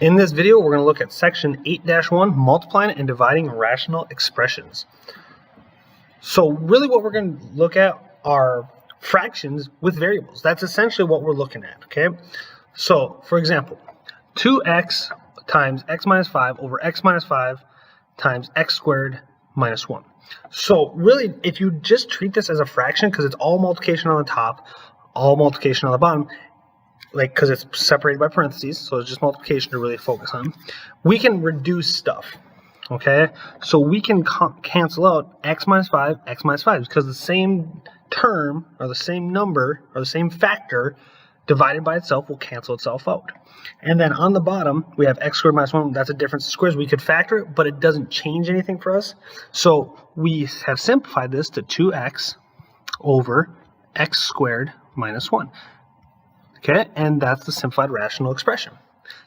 In this video, we're going to look at section 8-1, multiplying and dividing rational expressions. So really what we're going to look at are fractions with variables. That's essentially what we're looking at, okay? So, for example, 2x times x minus 5 over x minus 5 times x squared minus 1. So really, if you just treat this as a fraction, because it's all multiplication on the top, all multiplication on the bottom, like because it's separated by parentheses, so it's just multiplication to really focus on, we can reduce stuff, okay? So we can cancel out x minus 5, because the same term, or the same number, or the same factor divided by itself will cancel itself out. And then on the bottom, we have x squared minus 1. That's a difference in squares. We could factor it, but it doesn't change anything for us. So we have simplified this to 2x over x squared minus 1. Okay, and that's the simplified rational expression.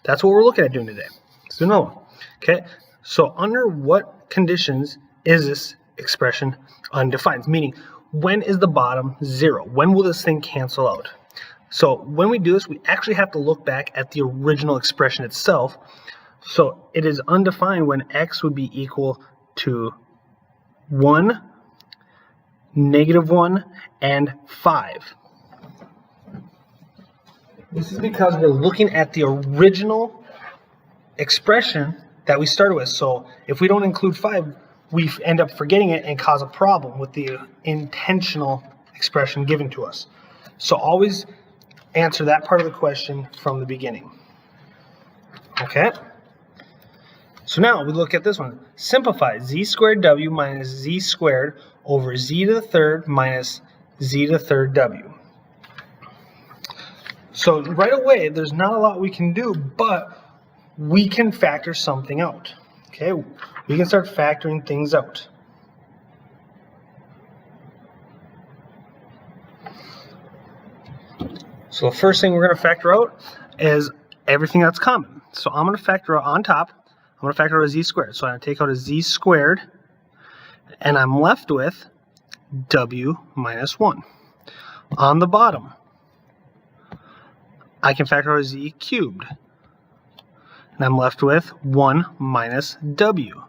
That's what we're looking at doing today. So no. Okay, so under what conditions is this expression undefined? Meaning, when is the bottom 0? When will this thing cancel out? So when we do this, we actually have to look back at the original expression itself. So it is undefined when x would be equal to 1, -1, and 5. This is because we're looking at the original expression that we started with. So if we don't include 5, we end up forgetting it and cause a problem with the intentional expression given to us. So always answer that part of the question from the beginning. Okay? So now we look at this one. Simplify z squared w minus z squared over z to the third minus z to the third w. So right away, there's not a lot we can do, but we can factor something out. Okay? We can start factoring things out. So the first thing we're going to factor out is everything that's common. So I'm going to factor out on top, I'm going to factor out a z squared. So I'm going to take out a z squared, and I'm left with w minus 1. On the bottom, I can factor out a z cubed, and I'm left with 1 minus w.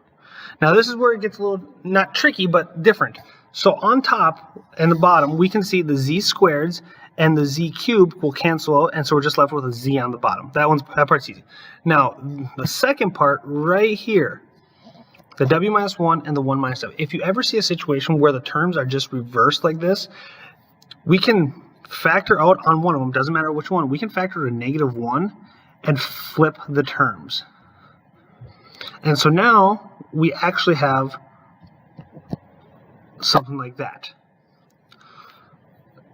Now this is where it gets a little, not tricky, but different. So on top and the bottom, we can see the z squareds and the z cubed will cancel out, and so we're just left with a z on the bottom. That part's easy. Now, the second part right here, the w minus 1 and the 1 minus w. If you ever see a situation where the terms are just reversed like this, we can factor out on one of them, doesn't matter which one. We can factor a -1 and flip the terms. And so now we actually have something like that.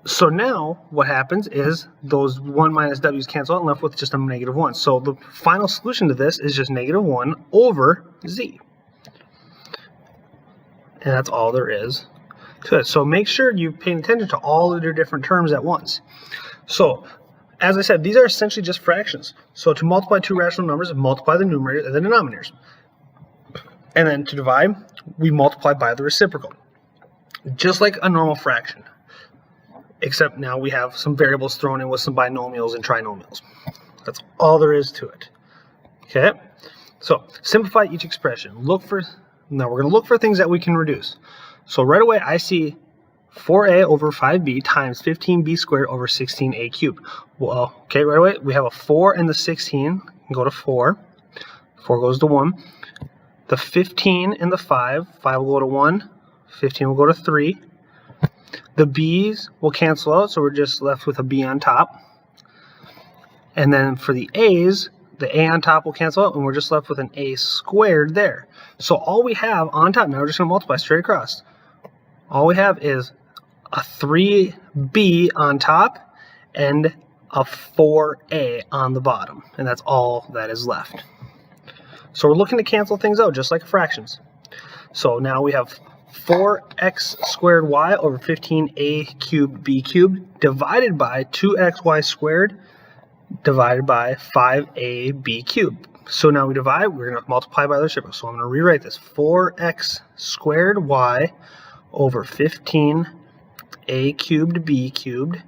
So now what happens is those 1 minus w's cancel out and left with just a -1. So the final solution to this is just -1 over z. And that's all there is to it. So make sure you pay attention to all of your different terms at once. So as I said, these are essentially just fractions. So to multiply two rational numbers, multiply the numerators and the denominators. And then to divide, we multiply by the reciprocal. Just like a normal fraction. Except now we have some variables thrown in with some binomials and trinomials. That's all there is to it. Okay? So simplify each expression. Now we're going to look for things that we can reduce. So right away I see 4a over 5b times 15b squared over 16a cubed. Well, okay, right away we have a 4 and the 16 can go to 4. 4 goes to 1. The 15 and the 5 will go to 1. 15 will go to 3. The b's will cancel out, so we're just left with a b on top. And then for the a's, the a on top will cancel out, and we're just left with an a squared there. So all we have on top, now we're just going to multiply straight across. All we have is a 3b on top and a 4a on the bottom. And that's all that is left. So we're looking to cancel things out, just like fractions. So now we have 4x squared y over 15a cubed b cubed divided by 2xy squared divided by 5ab cubed. So now we divide, we're going to multiply by the reciprocal. So I'm going to rewrite this. 4x squared y over 15a cubed b cubed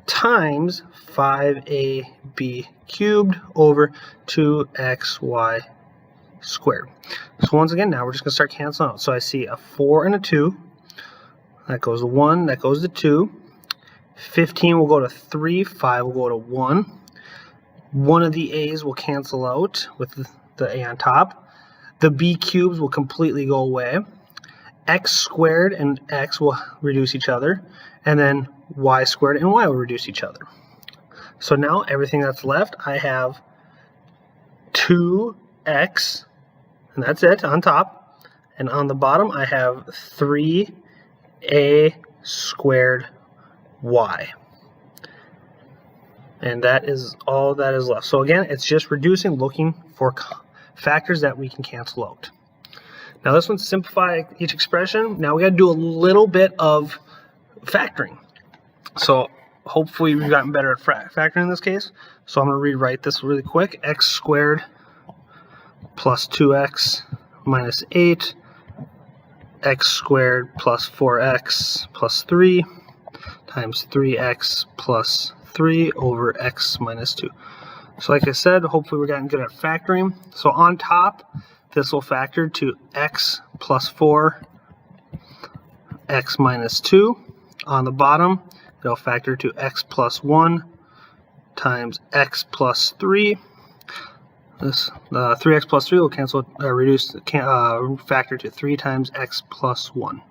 times 5ab cubed over 2xy squared. So once again, now we're just going to start canceling out. So I see a 4 and a 2. That goes to 1. That goes to 2. 15 will go to 3. 5 will go to 1. One of the a's will cancel out with the a on top. The b cubes will completely go away. X squared and x will reduce each other. And then y squared and y will reduce each other. So now everything that's left, I have 2x, and that's it on top. And on the bottom, I have 3a squared y. And that is all that is left. So again, it's just reducing, looking for factors that we can cancel out. Now this one's simplify each expression. Now we got to do a little bit of factoring. So hopefully we've gotten better at factoring in this case. So I'm going to rewrite this really quick. X squared plus 2x minus 8. X squared plus 4x plus 3 times 3x plus 3 over x minus 2. So like I said, hopefully we're getting good at factoring. So on top, this will factor to x plus 4, x minus 2. On the bottom, it'll factor to x plus 1 times x plus 3. This 3x plus 3 will cancel, factor to 3 times x plus 1.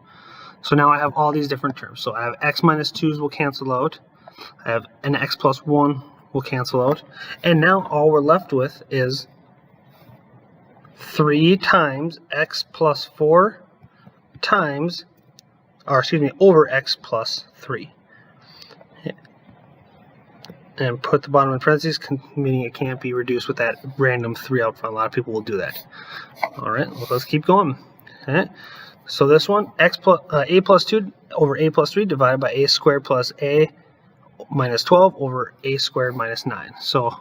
So now I have all these different terms. So I have x minus 2's will cancel out. I have an x plus 1 will cancel out. And now all we're left with is 3 times x plus 4 times, over x plus 3. And put the bottom in parentheses, meaning it can't be reduced with that random 3 out front. A lot of people will do that. All right, well, let's keep going. Okay. So this one, a plus 2 over a plus 3 divided by a squared plus a minus 12 over a squared minus 9. So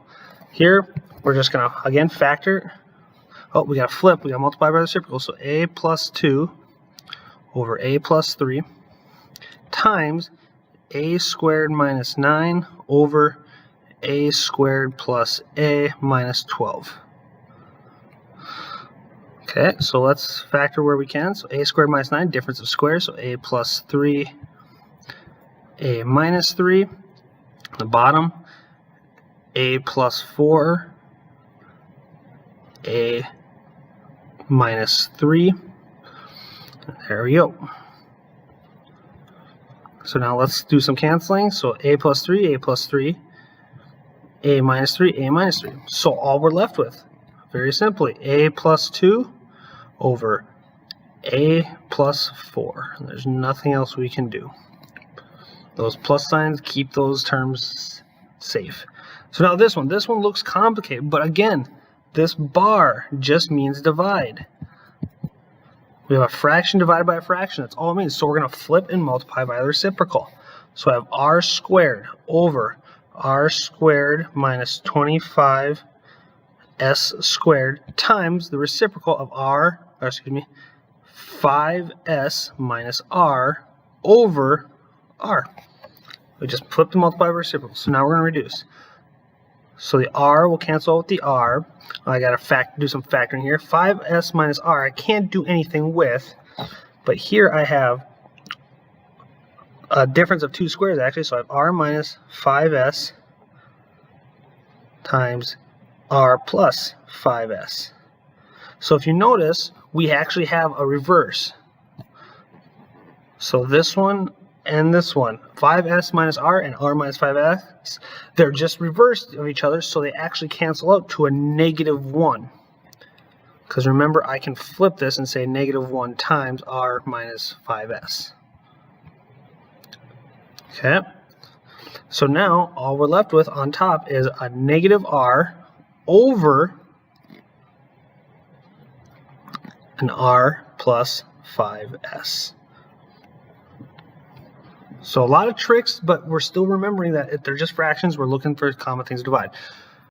here, we're just going to, again, factor. Oh, we got to flip. We got to multiply by the reciprocal. So a plus 2 over a plus 3 times a squared minus 9 over a squared plus a minus 12. Okay, so let's factor where we can. So a squared minus 9, difference of squares. So a plus 3, a minus 3. The bottom, a plus 4, a minus 3. There we go. So now let's do some canceling. So a plus 3, a plus 3, a minus 3, a minus 3. So all we're left with, very simply, a plus 2 over a plus 4. And there's nothing else we can do. Those plus signs keep those terms safe. So now this one looks complicated, but again, this bar just means divide. We have a fraction divided by a fraction. That's all it means. So we're going to flip and multiply by the reciprocal. So I have r squared over r squared minus 25s squared times the reciprocal of 5s minus r over r. We just flipped and multiply by reciprocal. So now we're going to reduce. So the r will cancel out with the r. I got to do some factoring here. 5s minus r I can't do anything with, but here I have a difference of 2 squares actually. So I have r minus 5s times r plus 5s. So if you notice, we actually have a reverse. So this one and this one, 5s minus r and r minus 5s, they're just reversed of each other, so they actually cancel out to a -1. Because remember, I can flip this and say -1 times r minus 5s. Okay, so now all we're left with on top is a -r over an r plus 5s. So a lot of tricks, but we're still remembering that if they're just fractions, we're looking for common things to divide.